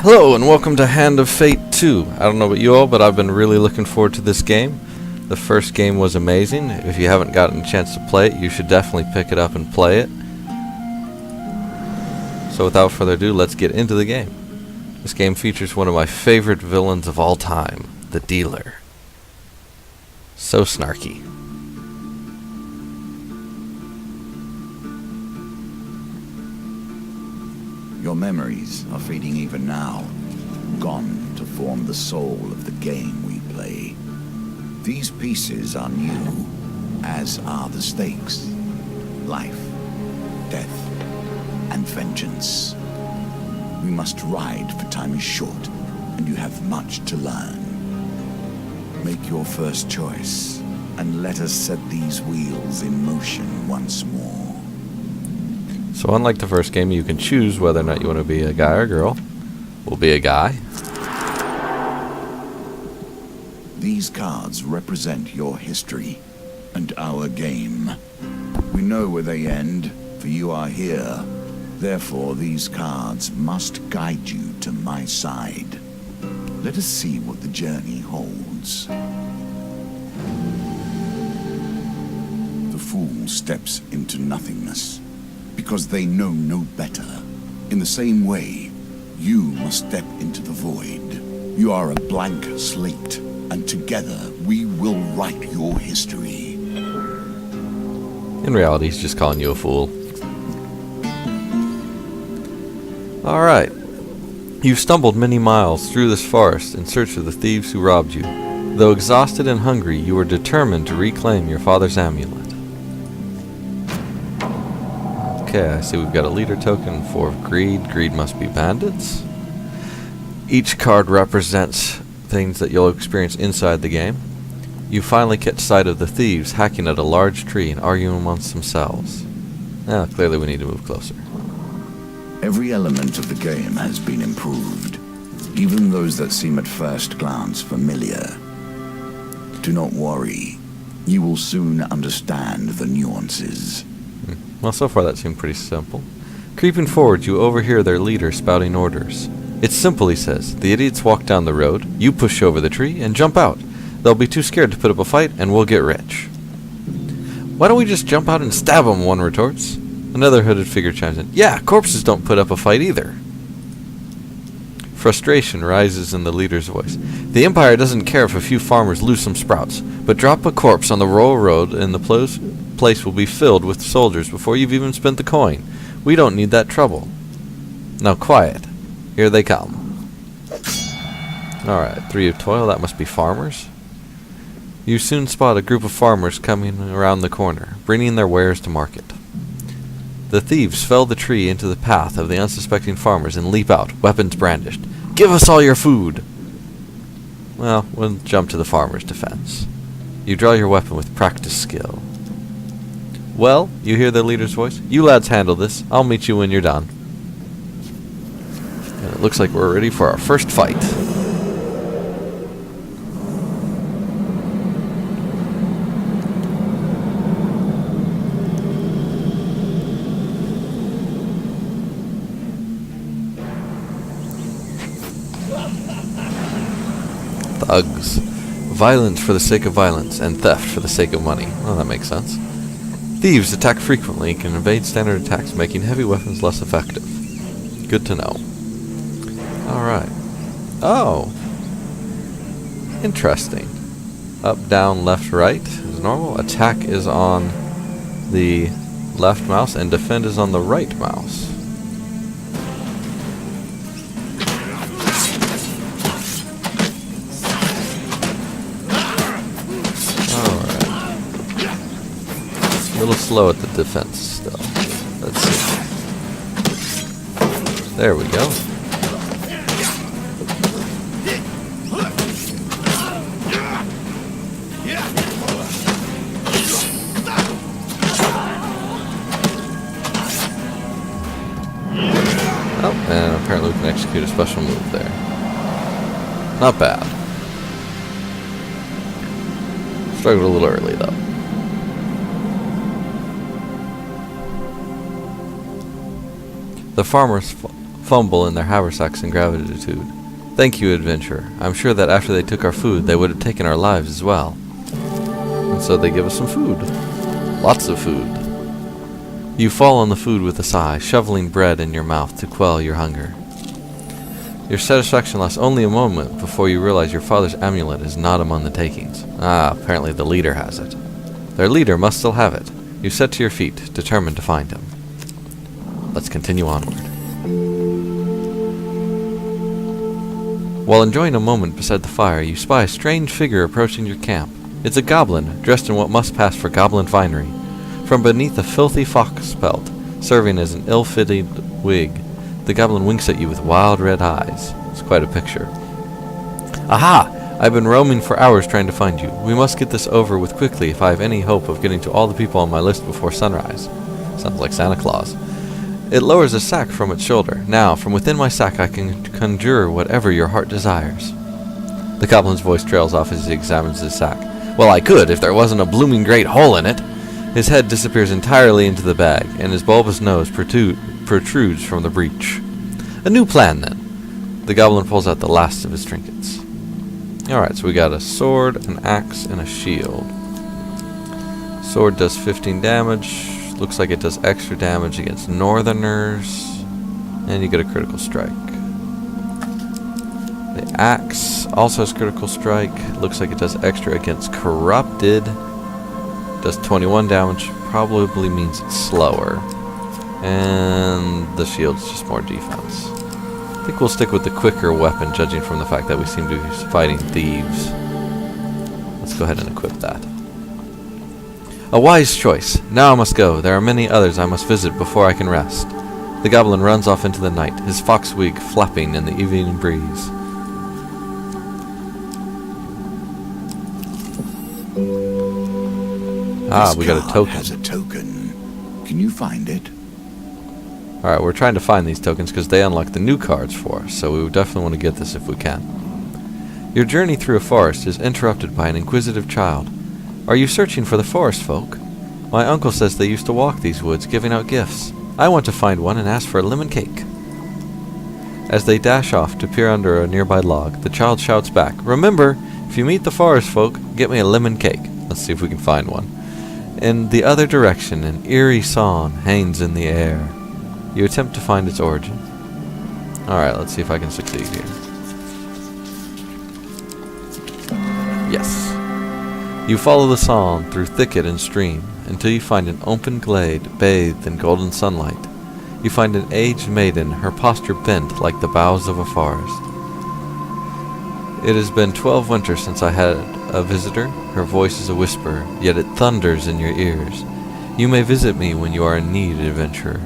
Hello and welcome to Hand of Fate 2. I don't know about you all, but I've been really looking forward to this game. The first game was amazing. If you haven't gotten a chance to play it, you should definitely pick it up and play it. So without further ado, let's get into the game. This game features one of my favorite villains of all time, the Dealer. So snarky. Your memories are fading even now, gone to form the soul of the game we play. These pieces are new, as are the stakes. Life, death, and vengeance. We must ride, for time is short, and you have much to learn. Make your first choice, and let us set these wheels in motion once more. So unlike the first game, you can choose whether or not you want to be a guy or a girl. We'll be a guy. These cards represent your history and our game. We know where they end, for you are here. Therefore, these cards must guide you to my side. Let us see what the journey holds. The fool steps into nothingness, because they know no better. In the same way, you must step into the void. You are a blank slate, and together we will write your history. In reality, he's just calling you a fool. Alright. You've stumbled many miles through this forest in search of the thieves who robbed you. Though exhausted and hungry, you are determined to reclaim your father's amulet. Okay, I see we've got a leader token for greed. Greed must be bandits. Each card represents things that you'll experience inside the game. You finally catch sight of the thieves hacking at a large tree and arguing amongst themselves. Now, clearly we need to move closer. Every element of the game has been improved, even those that seem at first glance familiar. Do not worry, you will soon understand the nuances. Well, so far that seemed pretty simple. Creeping forward, you overhear their leader spouting orders. It's simple, he says. The idiots walk down the road, you push over the tree, and jump out. They'll be too scared to put up a fight, and we'll get rich. Why don't we just jump out and stab them, one retorts. Another hooded figure chimes in. Yeah, corpses don't put up a fight either. Frustration rises in the leader's voice. The Empire doesn't care if a few farmers lose some sprouts, but drop a corpse on the rural road and the place will be filled with soldiers before you've even spent the coin. We don't need that trouble. Now quiet. Here they come. Alright, 3 of toil, that must be farmers. You soon spot a group of farmers coming around the corner, bringing their wares to market. The thieves fell the tree into the path of the unsuspecting farmers and leap out, weapons brandished. Give us all your food! Well, we'll jump to the farmer's defense. You draw your weapon with practiced skill. Well, you hear the leader's voice. You lads handle this. I'll meet you when you're done. And it looks like we're ready for our first fight. Thugs. Violence for the sake of violence, and theft for the sake of money. Well, that makes sense. Thieves attack frequently and can evade standard attacks, making heavy weapons less effective. Good to know. Alright. Oh. Interesting. Up, down, left, right is normal. Attack is on the left mouse, and defend is on the right mouse. A little slow at the defense still. Let's see. There we go. Oh, and apparently we can execute a special move there. Not bad. Struggled a little early though. The farmers fumble in their haversacks in gratitude. Thank you, adventurer. I'm sure that after they took our food, they would have taken our lives as well. And so they give us some food. Lots of food. You fall on the food with a sigh, shoveling bread in your mouth to quell your hunger. Your satisfaction lasts only a moment before you realize your father's amulet is not among the takings. Apparently the leader has it. Their leader must still have it. You set to your feet, determined to find him. Let's continue onward. While enjoying a moment beside the fire, you spy a strange figure approaching your camp. It's a goblin, dressed in what must pass for goblin finery. From beneath a filthy fox pelt, serving as an ill-fitting wig, the goblin winks at you with wild red eyes. It's quite a picture. Aha! I've been roaming for hours trying to find you. We must get this over with quickly if I have any hope of getting to all the people on my list before sunrise. Sounds like Santa Claus. It lowers a sack from its shoulder. Now, from within my sack I can conjure whatever your heart desires. The goblin's voice trails off as he examines his sack. Well, I could if there wasn't a blooming great hole in it. His head disappears entirely into the bag, and his bulbous nose protrudes from the breach. A new plan, then. The goblin pulls out the last of his trinkets. Alright, so we got a sword, an axe, and a shield. Sword does 15 damage. Looks like it does extra damage against northerners. And you get a critical strike. The axe also has critical strike. Looks like it does extra against corrupted. Does 21 damage. Probably means it's slower. And the shield's just more defense. I think we'll stick with the quicker weapon, judging from the fact that we seem to be fighting thieves. Let's go ahead and equip that. A wise choice. Now I must go. There are many others I must visit before I can rest. The goblin runs off into the night, his fox wig flapping in the evening breeze. We got a token. Has a token. Can you find it? Alright, we're trying to find these tokens because they unlock the new cards for us, so we definitely want to get this if we can. Your journey through a forest is interrupted by an inquisitive child. Are you searching for the forest folk? My uncle says they used to walk these woods giving out gifts. I want to find one and ask for a lemon cake. As they dash off to peer under a nearby log, the child shouts back, Remember, if you meet the forest folk, get me a lemon cake. Let's see if we can find one. In the other direction, an eerie song hangs in the air. You attempt to find its origin. Alright, let's see if I can succeed here. Yes. You follow the song through thicket and stream until you find an open glade bathed in golden sunlight. You find an aged maiden, her posture bent like the boughs of a forest. It has been 12 winters since I had a visitor. Her voice is a whisper, yet it thunders in your ears. You may visit me when you are in need, adventurer.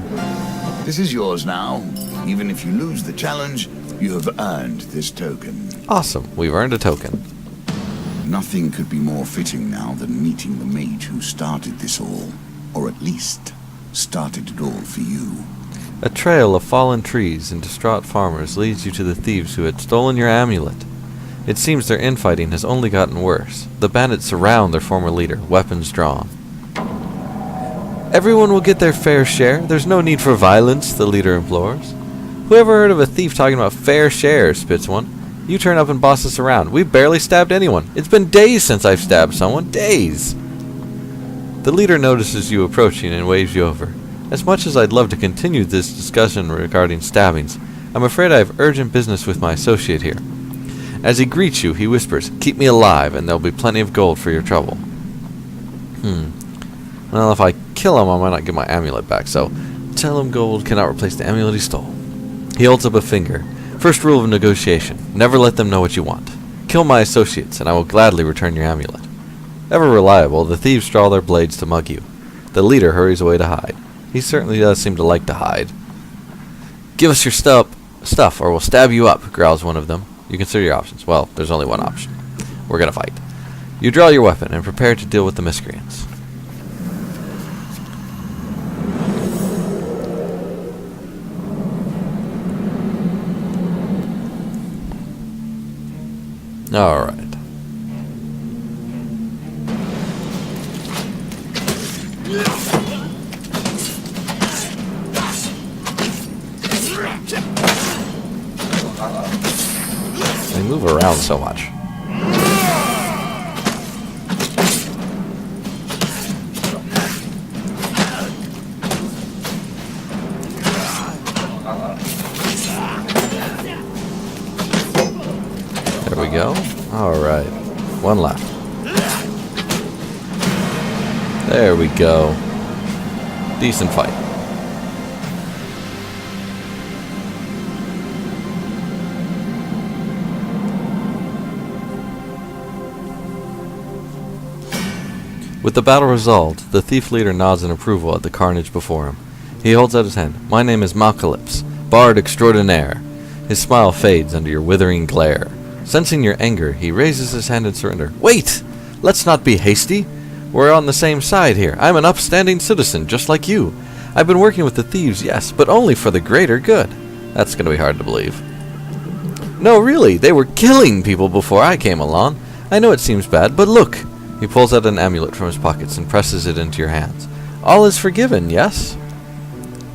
This is yours now. Even if you lose the challenge, you have earned this token. Awesome, we've earned a token. Nothing could be more fitting now than meeting the mate who started this all. Or at least, started it all for you. A trail of fallen trees and distraught farmers leads you to the thieves who had stolen your amulet. It seems their infighting has only gotten worse. The bandits surround their former leader, weapons drawn. Everyone will get their fair share. There's no need for violence, the leader implores. Who ever heard of a thief talking about fair share, spits one. You turn up and boss us around. We barely stabbed anyone. It's been days since I've stabbed someone. Days. The leader notices you approaching and waves you over. As much as I'd love to continue this discussion regarding stabbings, I'm afraid I have urgent business with my associate here. As he greets you, he whispers, Keep me alive, and there'll be plenty of gold for your trouble. Well, if I kill him, I might not get my amulet back, so tell him gold cannot replace the amulet he stole. He holds up a finger. First rule of negotiation, never let them know what you want. Kill my associates, and I will gladly return your amulet. Ever reliable, the thieves draw their blades to mug you. The leader hurries away to hide. He certainly does seem to like to hide. Give us your stuff, or we'll stab you up, growls one of them. You consider your options. Well, there's only one option. We're gonna fight. You draw your weapon and prepare to deal with the miscreants. Alright. They move around so much. There we go. Alright. One left. There we go. Decent fight. With the battle resolved, the thief leader nods in approval at the carnage before him. He holds out his hand. My name is Malcalypse, Bard Extraordinaire. His smile fades under your withering glare. Sensing your anger, he raises his hand in surrender. Wait! Let's not be hasty. We're on the same side here. I'm an upstanding citizen, just like you. I've been working with the thieves, yes, but only for the greater good. That's going to be hard to believe. No, really, they were killing people before I came along. I know it seems bad, but look. He pulls out an amulet from his pockets and presses it into your hands. All is forgiven, yes?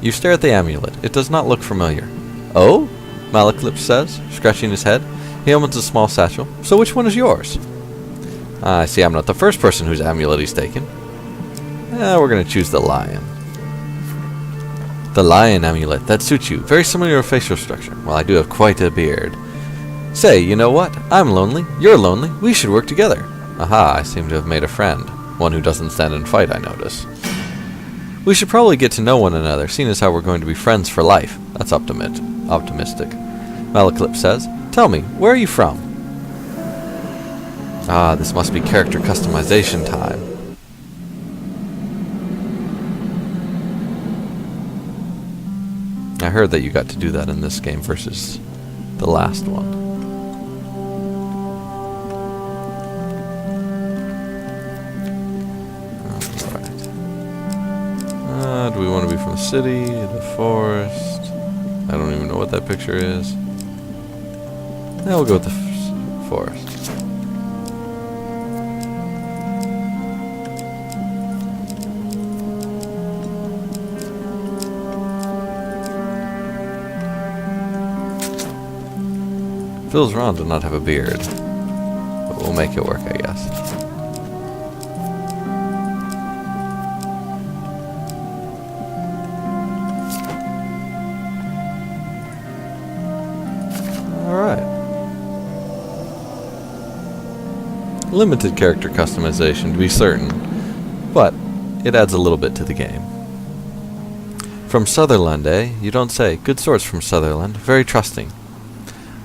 You stare at the amulet. It does not look familiar. Oh? Malcalypse says, scratching his head. He opens a small satchel. So which one is yours? I see I'm not the first person whose amulet he's taken. We're going to choose the lion. The lion amulet. That suits you. Very similar facial structure. Well, I do have quite a beard. Say, you know what? I'm lonely. You're lonely. We should work together. Aha, I seem to have made a friend. One who doesn't stand and fight, I notice. We should probably get to know one another, seeing as how we're going to be friends for life. That's optimistic. Malcalypse says, Tell me, where are you from? Ah, this must be character customization time. I heard that you got to do that in this game versus the last one. Do we want to be from the city, the forest? I don't even know what that picture is. Yeah, we'll go with the forest. Feels wrong to not have a beard, but we'll make it work, I guess. Limited character customization, to be certain, but it adds a little bit to the game. From Sutherland, eh? You don't say. Good sorts from Sutherland. Very trusting.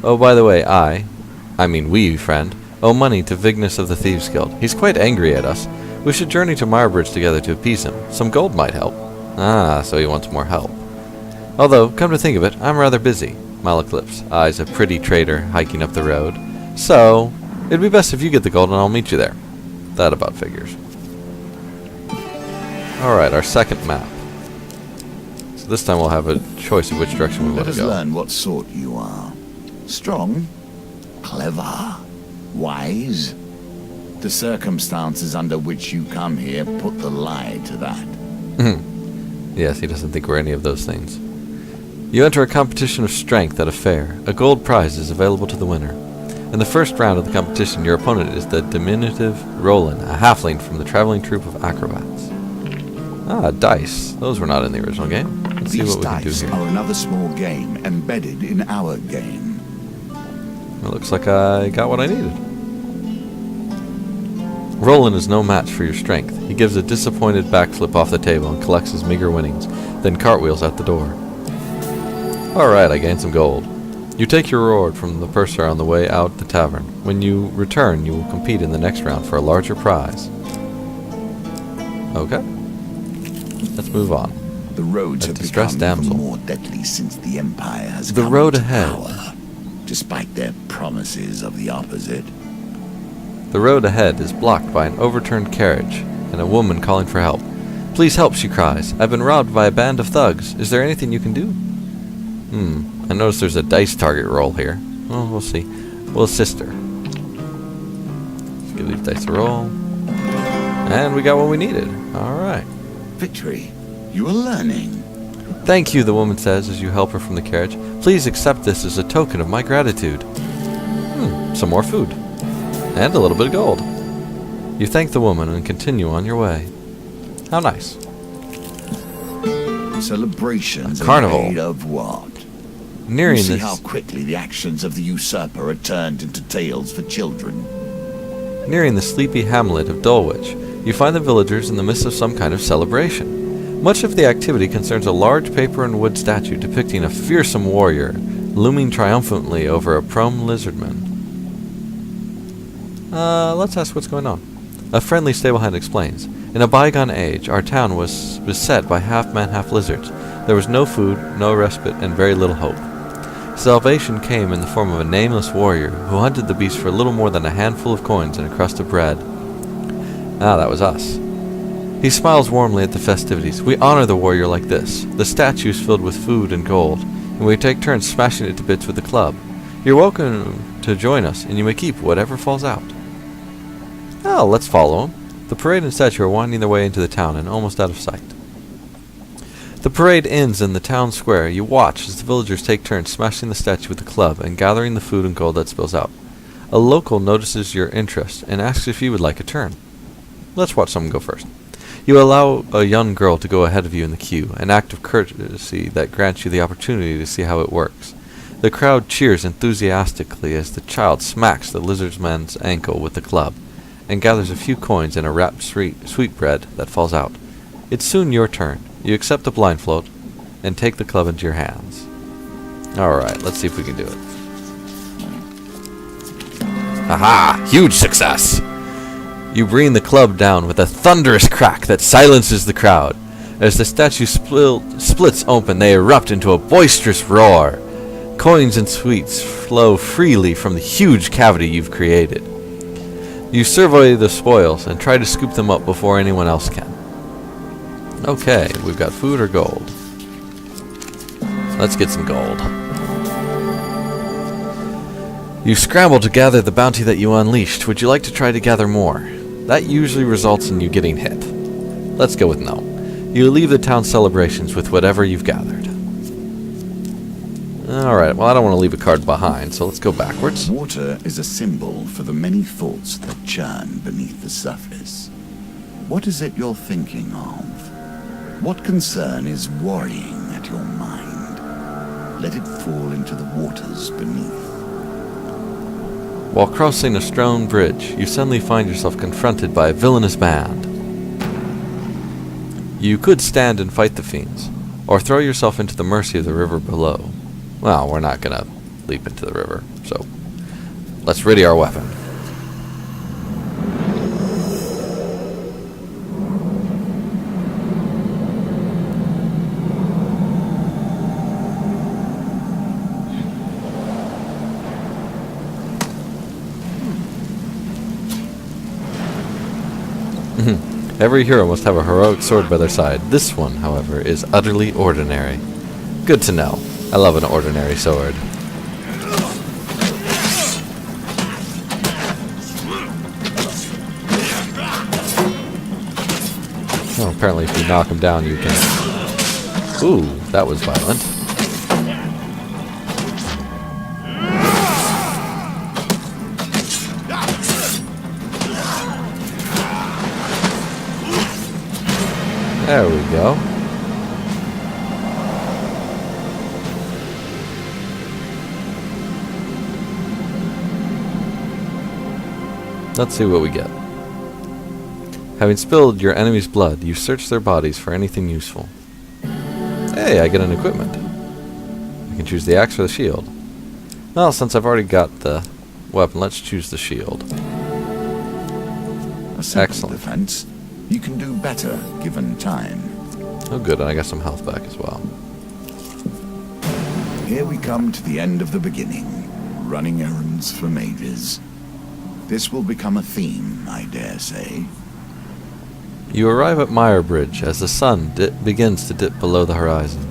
Oh, by the way, I mean we, friend, owe money to Vignus of the Thieves Guild. He's quite angry at us. We should journey to Marbridge together to appease him. Some gold might help. Ah, so he wants more help. Although, come to think of it, I'm rather busy. Malcalypse eyes a pretty trader hiking up the road. So, it'd be best if you get the gold and I'll meet you there. That about figures. Alright, our second map. So this time we'll have a choice of which direction we want to go. Let us learn what sort you are. Strong? Clever? Wise? The circumstances under which you come here put the lie to that. Yes, he doesn't think we're any of those things. You enter a competition of strength at a fair. A gold prize is available to the winner. In the first round of the competition, your opponent is the diminutive Roland, a halfling from the traveling troupe of acrobats. Ah, dice. Those were not in the original game. Let's see what we can do These here. dice are another small game embedded in our game. It looks like I got what I needed. Roland is no match for your strength. He gives a disappointed backflip off the table and collects his meager winnings, then cartwheels out the door. Alright, I gained some gold. You take your reward from the purser on the way out the tavern. When you return, you will compete in the next round for a larger prize. Okay. Let's move on. The roads have distressed become damsel. even more deadly since the Empire has The come road into ahead. power, despite their promises of the opposite. The road ahead is blocked by an overturned carriage and a woman calling for help. Please help, she cries. I've been robbed by a band of thugs. Is there anything you can do? I notice there's a dice target roll here. Well, we'll see. We'll assist her. Let's give these dice a roll. And we got what we needed. Alright. Victory, you are learning. Thank you, the woman says as you help her from the carriage. Please accept this as a token of my gratitude. Some more food. And a little bit of gold. You thank the woman and continue on your way. How nice. Celebrations A carnival. are made of what? Nearing You see this how quickly the actions of the usurper are turned into tales for children. Nearing the sleepy hamlet of Dulwich, you find the villagers in the midst of some kind of celebration. Much of the activity concerns a large paper and wood statue depicting a fearsome warrior looming triumphantly over a prone lizardman. Let's ask what's going on. A friendly stablehand explains. In a bygone age, our town was beset by half-man, half-lizards. There was no food, no respite, and very little hope. Salvation came in the form of a nameless warrior who hunted the beast for little more than a handful of coins and a crust of bread. Ah, that was us. He smiles warmly at the festivities. We honor the warrior like this. The statue is filled with food and gold, and we take turns smashing it to bits with the club. You're welcome to join us, and you may keep whatever falls out. Oh, let's follow him. The parade and statue are winding their way into the town and almost out of sight. The parade ends in the town square. You watch as the villagers take turns smashing the statue with the club and gathering the food and gold that spills out. A local notices your interest and asks if you would like a turn. Let's watch someone go first. You allow a young girl to go ahead of you in the queue, an act of courtesy that grants you the opportunity to see how it works. The crowd cheers enthusiastically as the child smacks the lizardman's ankle with the club and gathers a few coins and a wrapped sweetbread that falls out. It's soon your turn. You accept the blindfold and take the club into your hands. Alright, let's see if we can do it. Aha! Huge success! You bring the club down with a thunderous crack that silences the crowd. As the statue splits open, they erupt into a boisterous roar. Coins and sweets flow freely from the huge cavity you've created. You survey the spoils and try to scoop them up before anyone else can. Okay, we've got food or gold. Let's get some gold. You scramble to gather the bounty that you unleashed. Would you like to try to gather more? That usually results in you getting hit. Let's go with no. You leave the town celebrations with whatever you've gathered. Alright, well I don't want to leave a card behind, so let's go backwards. Water is a symbol for the many thoughts that churn beneath the surface. What is it you're thinking of? What concern is worrying at your mind? Let it fall into the waters beneath. While crossing a stone bridge, you suddenly find yourself confronted by a villainous band. You could stand and fight the fiends, or throw yourself into the mercy of the river below. Well, we're not gonna leap into the river, so let's ready our weapon. Every hero must have a heroic sword by their side. This one, however, is utterly ordinary. Good to know. I love an ordinary sword. Oh, apparently if you knock him down you can... Ooh, that was violent. There we go. Let's see what we get. Having spilled your enemy's blood, you search their bodies for anything useful. Hey, I get an equipment. I can choose the axe or the shield. Well, since I've already got the weapon, let's choose the shield. A simple Excellent. defense. You can do better given time. Oh good, and I got some health back as well. Here we come to the end of the beginning, running errands for mages. This will become a theme, I dare say. You arrive at Mire-Bridge as the sun begins to dip below the horizon.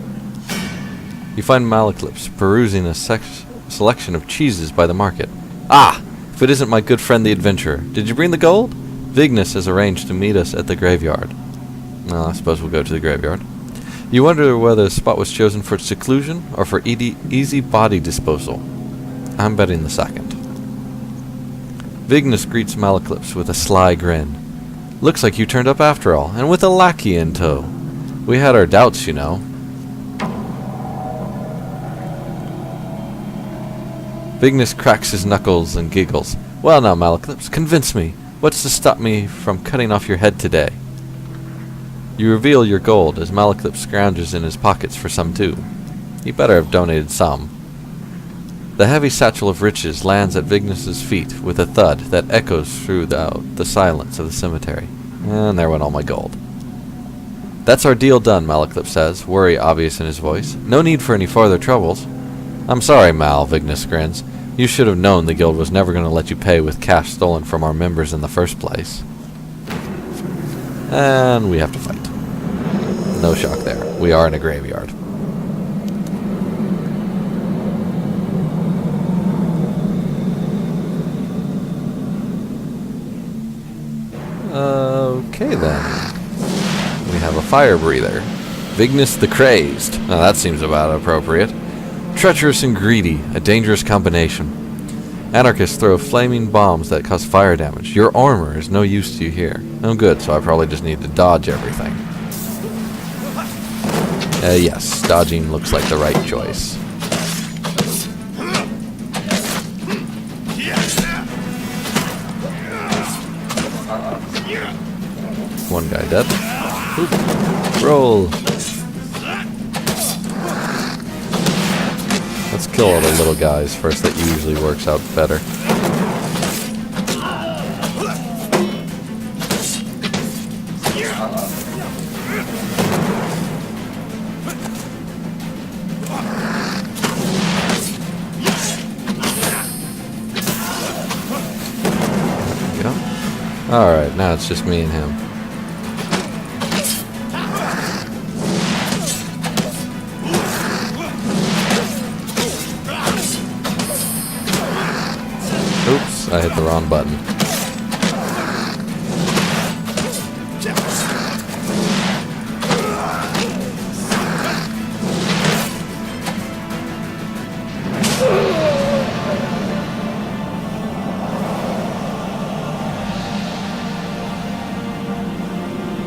You find Malaclips perusing a selection of cheeses by the market. Ah! If it isn't my good friend the adventurer. Did you bring the gold? Vignis has arranged to meet us at the graveyard. Well, I suppose we'll go to the graveyard. You wonder whether the spot was chosen for seclusion or for easy body disposal. I'm betting the second. Vignis greets Malaclypse with a sly grin. Looks like you turned up after all, and with a lackey in tow. We had our doubts, you know. Vignis cracks his knuckles and giggles. Well now, Malaclypse, convince me. What's to stop me from cutting off your head today? You reveal your gold as Malaclypse scrounges in his pockets for some too. He better have donated some. The heavy satchel of riches lands at Vignis's feet with a thud that echoes through the silence of the cemetery. And there went all my gold. That's our deal done, Malaclypse says, worry obvious in his voice. No need for any further troubles. I'm sorry, Mal, Vignis grins. You should have known the guild was never going to let you pay with cash stolen from our members in the first place. And we have to fight. No shock there. We are in a graveyard. Okay then. We have a fire breather. Vignis the Crazed. Now that seems about appropriate. Treacherous and greedy, a dangerous combination. Anarchists throw flaming bombs that cause fire damage. Your armor is no use to you here. Oh good, so I probably just need to dodge everything. Yes, dodging looks like the right choice. One guy dead. Oop. Roll. Let's kill all the little guys first. That usually works out better. Alright, now it's just me and him. Oops, I hit the wrong button.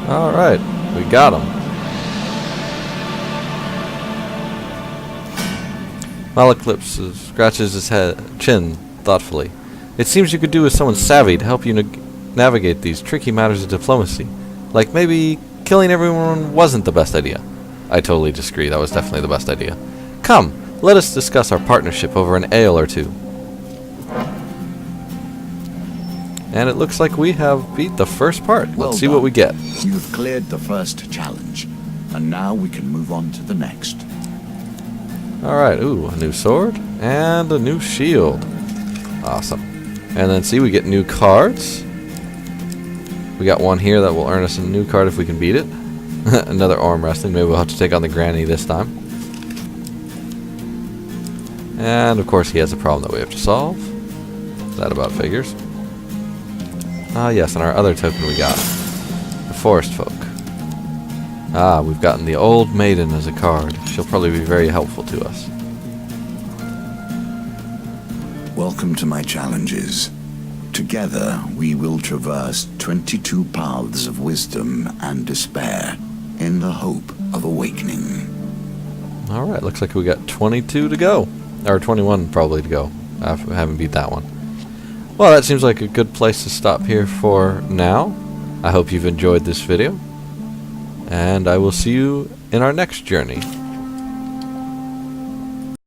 Alright, we got him. Malaclypse scratches his chin thoughtfully. It seems you could do with someone savvy to help you navigate these tricky matters of diplomacy. Like maybe killing everyone wasn't the best idea. I totally disagree, that was definitely the best idea. Come, let us discuss our partnership over an ale or two. And it looks like we have beat the first part. Let's see what we get. You've cleared the first challenge, and now we can move on to the next. Alright, ooh, a new sword and a new shield. Awesome. And then see, we get new cards. We got one here that will earn us a new card if we can beat it. Another arm wrestling. Maybe we'll have to take on the granny this time. And of course he has a problem that we have to solve. That about figures. Ah, yes, and our other token we got. The Forest Folk. Ah, we've gotten the Old Maiden as a card. She'll probably be very helpful to us. Welcome to my challenges. Together, we will traverse 22 paths of wisdom and despair in the hope of awakening. Alright, looks like we got 22 to go. Or 21 probably to go. I haven't beat that one. Well, that seems like a good place to stop here for now. I hope you've enjoyed this video. And I will see you in our next journey.